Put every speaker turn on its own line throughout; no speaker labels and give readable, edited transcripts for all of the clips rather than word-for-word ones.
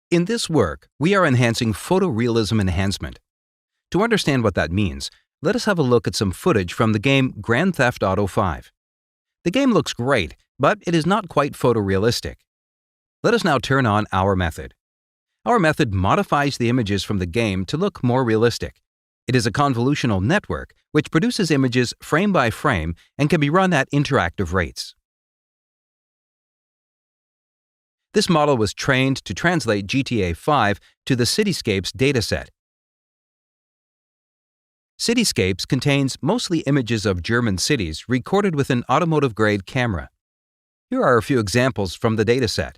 In this work, we are enhancing photorealism enhancement. To understand what that means, let us have a look at some footage from the game Grand Theft Auto 5. The game looks great, but it is not quite photorealistic. Let us now turn on our method. Our method modifies the images from the game to look more realistic. It is a convolutional network which produces images frame by frame and can be run at interactive rates. This model was trained to translate GTA5 to the Cityscapes dataset. Cityscapes contains mostly images of German cities recorded with an automotive-grade camera. Here are a few examples from the dataset.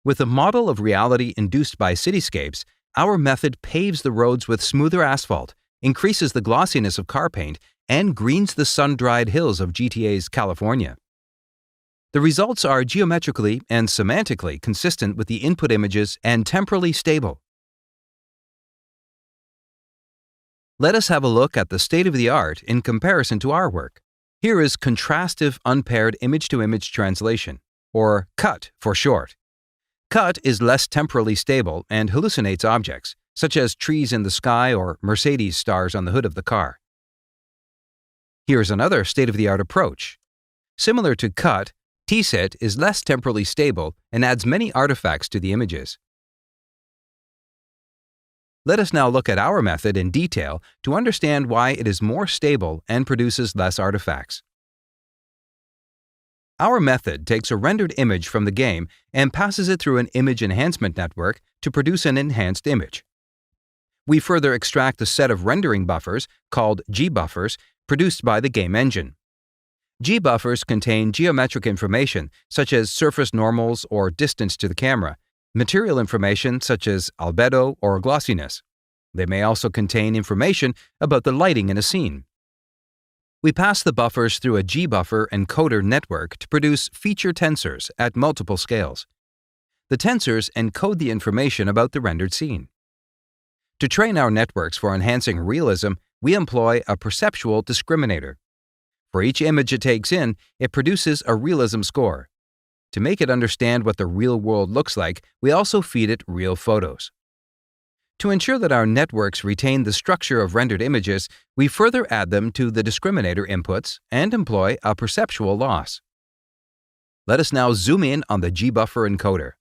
With a model of reality induced by cityscapes, our method paves the roads with smoother asphalt, increases the glossiness of car paint, and greens the sun-dried hills of GTA's California. The results are geometrically and semantically consistent with the input images and temporally stable. Let us have a look at the state-of-the-art in comparison to our work. Here is contrastive unpaired image-to-image translation, or CUT for short. CUT is less temporally stable and hallucinates objects, such as trees in the sky or Mercedes stars on the hood of the car. Here's another state-of-the-art approach. Similar to CUT, TSIT is less temporally stable and adds many artifacts to the images. Let us now look at our method in detail to understand why it is more stable and produces less artifacts. Our method takes a rendered image from the game and passes it through an image enhancement network to produce an enhanced image. We further extract a set of rendering buffers, called G-buffers, produced by the game engine. G-buffers contain geometric information such as surface normals or distance to the camera, material information such as albedo or glossiness. They may also contain information about the lighting in a scene. We pass the buffers through a G-buffer encoder network to produce feature tensors at multiple scales. The tensors encode the information about the rendered scene. To train our networks for enhancing realism, we employ a perceptual discriminator. For each image it takes in, it produces a realism score. To make it understand what the real world looks like, we also feed it real photos. To ensure that our networks retain the structure of rendered images, we further add them to the discriminator inputs and employ a perceptual loss. Let us now zoom in on the G-buffer encoder.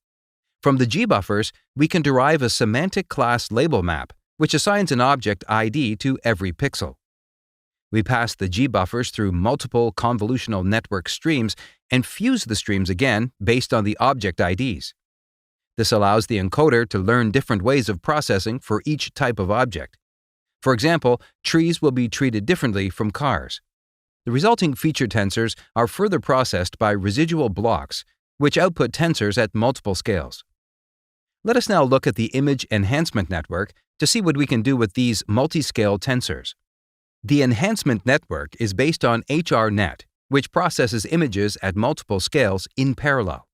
From the G-buffers, we can derive a semantic class label map, which assigns an object ID to every pixel. We pass the G-buffers through multiple convolutional network streams and fuse the streams again based on the object IDs. This allows the encoder to learn different ways of processing for each type of object. For example, trees will be treated differently from cars. The resulting feature tensors are further processed by residual blocks, which output tensors at multiple scales. Let us now look at the image enhancement network to see what we can do with these multi-scale tensors. The enhancement network is based on HRNet, which processes images at multiple scales in parallel.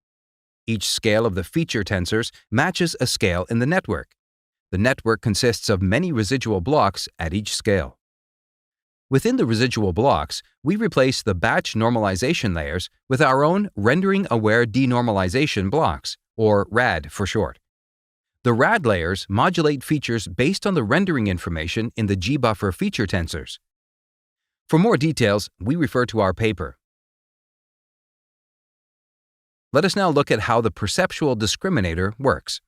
Each scale of the feature tensors matches a scale in the network. The network consists of many residual blocks at each scale. Within the residual blocks, we replace the batch normalization layers with our own rendering-aware denormalization blocks, or RAD for short. The RAD layers modulate features based on the rendering information in the G-buffer feature tensors. For more details, we refer to our paper. Let us now look at how the perceptual discriminator works.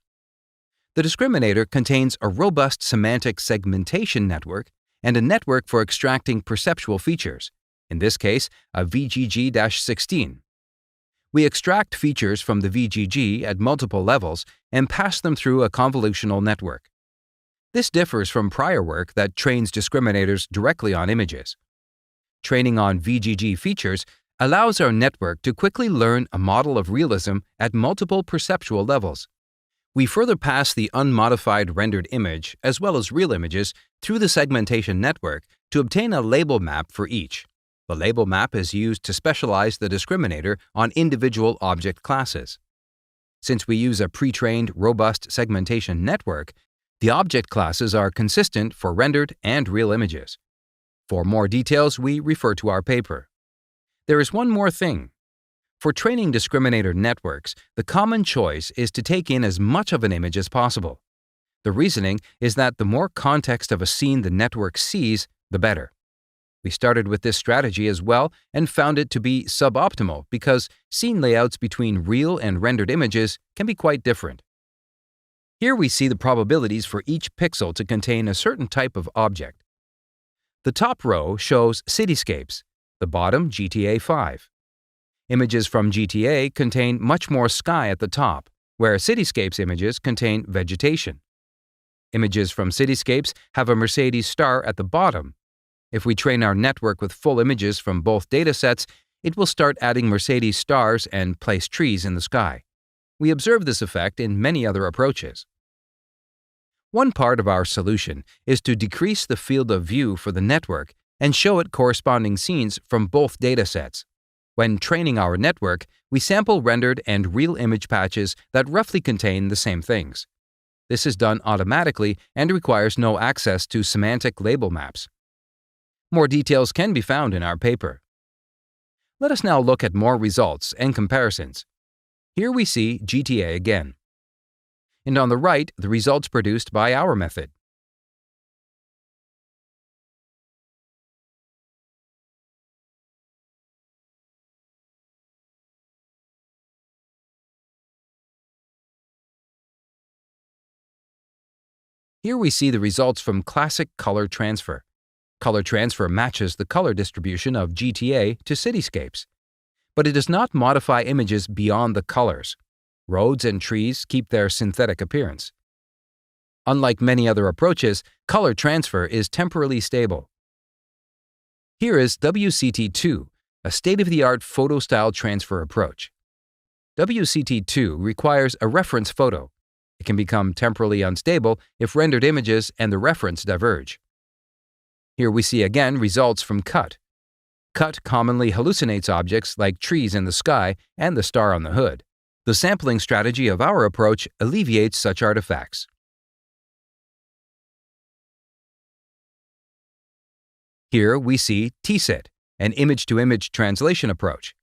The discriminator contains a robust semantic segmentation network and a network for extracting perceptual features, in this case, a VGG-16. We extract features from the VGG at multiple levels and pass them through a convolutional network. This differs from prior work that trains discriminators directly on images. Training on VGG features allows our network to quickly learn a model of realism at multiple perceptual levels. We further pass the unmodified rendered image, as well as real images, through the segmentation network to obtain a label map for each. The label map is used to specialize the discriminator on individual object classes. Since we use a pre-trained, robust segmentation network, the object classes are consistent for rendered and real images. For more details, we refer to our paper. There is one more thing. For training discriminator networks, the common choice is to take in as much of an image as possible. The reasoning is that the more context of a scene the network sees, the better. We started with this strategy as well and found it to be suboptimal because scene layouts between real and rendered images can be quite different. Here we see the probabilities for each pixel to contain a certain type of object. The top row shows cityscapes, the bottom GTA5. Images from GTA contain much more sky at the top, where cityscapes images contain vegetation. Images from cityscapes have a Mercedes star at the bottom. If we train our network with full images from both datasets, it will start adding Mercedes stars and place trees in the sky. We observe this effect in many other approaches. One part of our solution is to decrease the field of view for the network and show it corresponding scenes from both datasets. When training our network, we sample rendered and real image patches that roughly contain the same things. This is done automatically and requires no access to semantic label maps. More details can be found in our paper. Let us now look at more results and comparisons. Here we see GTA again. And on the right, the results produced by our method. Here we see the results from classic color transfer. Color transfer matches the color distribution of GTA to cityscapes. But it does not modify images beyond the colors. Roads and trees keep their synthetic appearance. Unlike many other approaches, color transfer is temporally stable. Here is WCT2, a state-of-the-art photo-style transfer approach. WCT2 requires a reference photo. It can become temporally unstable if rendered images and the reference diverge. Here we see again results from CUT. CUT commonly hallucinates objects like trees in the sky and the star on the hood. The sampling strategy of our approach alleviates such artifacts. Here we see TSIT, an image-to-image translation approach.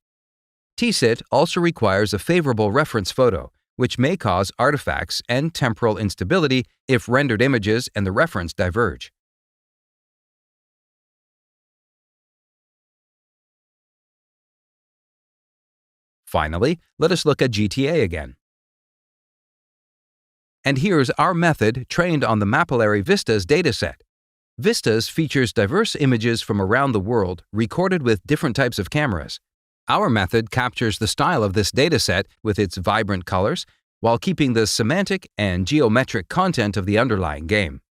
TSIT also requires a favorable reference photo, which may cause artifacts and temporal instability if rendered images and the reference diverge. Finally, let us look at GTA again. And here's our method trained on the Mapillary Vistas dataset. Vistas features diverse images from around the world recorded with different types of cameras. Our method captures the style of this dataset with its vibrant colors while keeping the semantic and geometric content of the underlying game.